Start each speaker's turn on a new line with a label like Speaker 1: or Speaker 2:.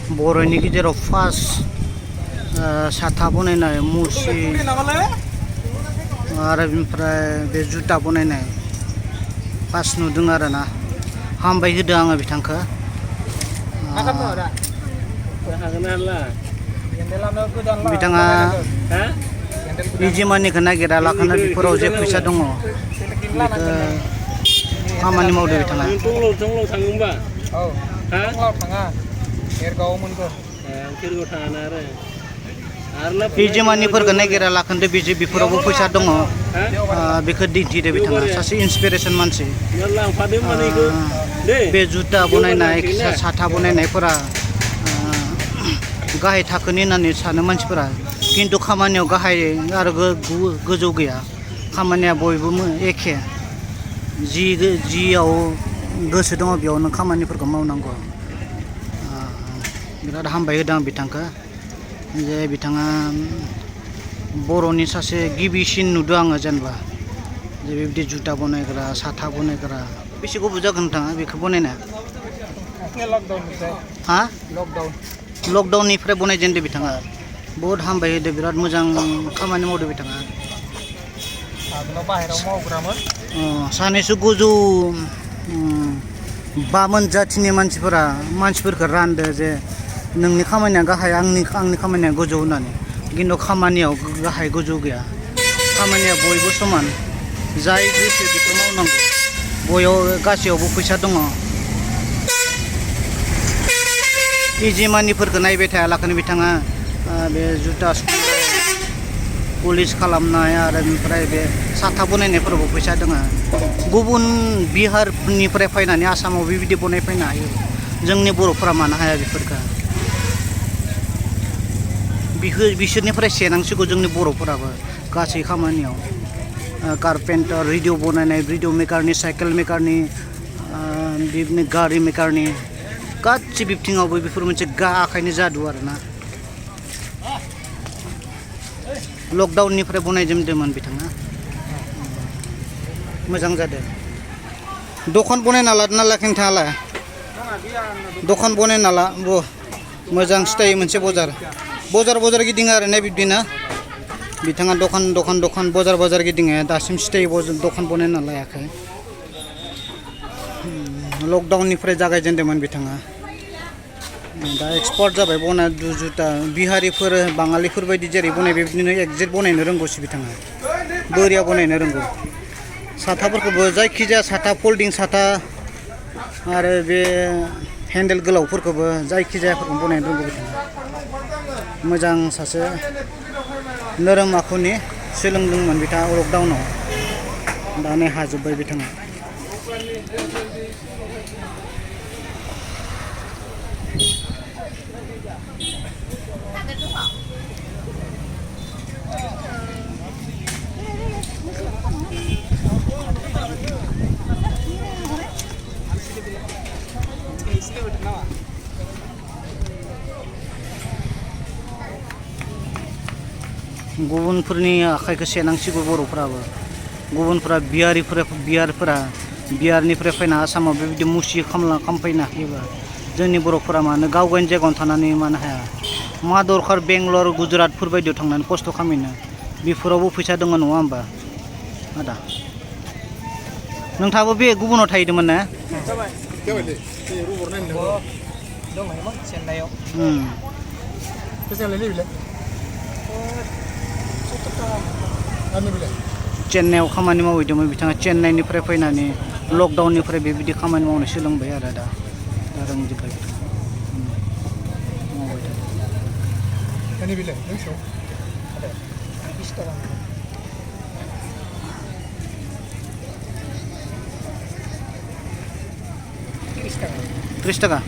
Speaker 1: बर'नि गेजेराव फार्स्ट साथा बनायनाय मुस्रि आरो बेनिफ्राय बे जुता बनायनाय फार्स्ट नुदों आरोना हामबाय होदों आङो बिथांखौ बिथाङा इजि मानिखौ नागिरा लाखाना बेफोराव जे फैसा दङ बेखौ खामानि मावदो बिथाङा इजि मानिफोरखौ नागिरा लाखोन्दो बेफोरावबो फैसा दङ बेखौ दिन्थिदो बिथाङा सासे इन्सपिरेसन मानसि बे जुता बनायनाय साथा बनायनायफोरा गाहाय थाखोनि होननानै सानो मानसिफोरा खिन्थु खामानियाव गाहाय आरो गोजौ गैया खामानिया बयबो एखे जियाव गोसो दङ बेयावनो खामानिफोरखौ मावनांगौ बिराद हामबाय होदों आं बिथांखौ जे बिथाङा बर'नि सासे गिबिसिन नुदों आङो जेनेबा जे बेबायदि जुता बनायग्रा साथा बनायग्रा बेसे गोबाव जागोन नोंथाङा बेखौ बनायनाया हा लकडाउननिफ्राय बनायजेनदों बिथाङा बहुद हामबाय होदों बिराद मोजां खामानि मावदों बिथाङा सानैसो गोजौ बामोन जाथिनि मानसिफोरखौ रानदो जे नोंनि खामानिया गाहाय आंनि खामानिया गोजौ होननानै खिन्थु खामानियाव गाहाय गोजौ गैया खामानिया बयबो समान जाय गोसो बेखौ मावनांगौ बययाव गासैयावबो फैसा दङ इजि मानिफोरखौ नायबाय थायालाखैनो बिथाङा बे जुता पुलिस खालामनाय आरो बेनिफ्राय बे साथा बनायनायफोरावबो फैसा दङ गुबुन बिहारनिफ्राय फैनानै आसामाव बेबायदि बनायफैनो हायो जोंनि बर'फोरा मानो हाया बेफोरखौ बिसोरनिफ्राय सेनांसिगौ जोंनि बर'फोराबो गासै खामानियाव कारपेन्टार रेडिअ बनायनाय रेडिअ मेकारनि साइकेल मेकारनि बिदिनो गारि मेकारनि गासै बिथिङावबो बेफोर मोनसे आखाइनि जादु आरोना लकडाउननिफ्राय बनायजेनदोंमोन बिथाङा मोजां जादों दखान बनायना लादोंना लायाखै नोंथाङालाय दखान बनायना ला मोजां स्टाइल मोनसे बजार गिदिङो आरो ना बिब्दिनो बिथाङा दखान बजार गिदिङो दासिम स्टाइल दखान बनायना लायाखै लकडाउननिफ्राय जागायजेनदोंमोन बिथाङा दा एक्सपार्ट जाबाय बनाय जुता बिहारिफोर बाङालिफोर बायदि जेरै बनाय बेबायदिनो एक्जेक्ट बनायनो रोंगौसै बिथाङा बोरिया बनायनो रोंगौ साथाफोरखौबो जायखिजाया साथा फल्डिं साथा आरो बे हेन्देल गोलावफोरखौबो जायखिजायाफोरखौ बनायनो रोंगौ बिथाङा मोजां सासे नोरोम आखुनि सोलोंदोंमोन बिथाङा लकडाउनाव दानो हाजोब्बाय बिथाङा गुबुनफोरनि आखाइखौ सेनांसिगौ बर'फोराबो गुबुनफोरा बिहारनिफ्राय फैना आसामाव बेबायदि मुसि खालामफैनो हायोबा जोंनि बर'फोरा मानो गाव गावनि जायगायावनो थानानै मानो हाया मा दरखार बेंगलर गुजरातफोर बायदियाव थांनानै खस्थ' खालामहैनो बेफोरावबो फैसा दङ नङा होमबा आदा नोंथाङाबो बे गुबुनाव थाहैदोंमोन ना चेन्नाइआव खामानि मावहैदोंमोन बिथाङा चेन्नाइनिफ्राय फैनानै लकडाउननिफ्राय बेबायदि खामानि मावनो सोलोंबाय आरो दा रोंजोब्बाय बिथाङा 30 टाका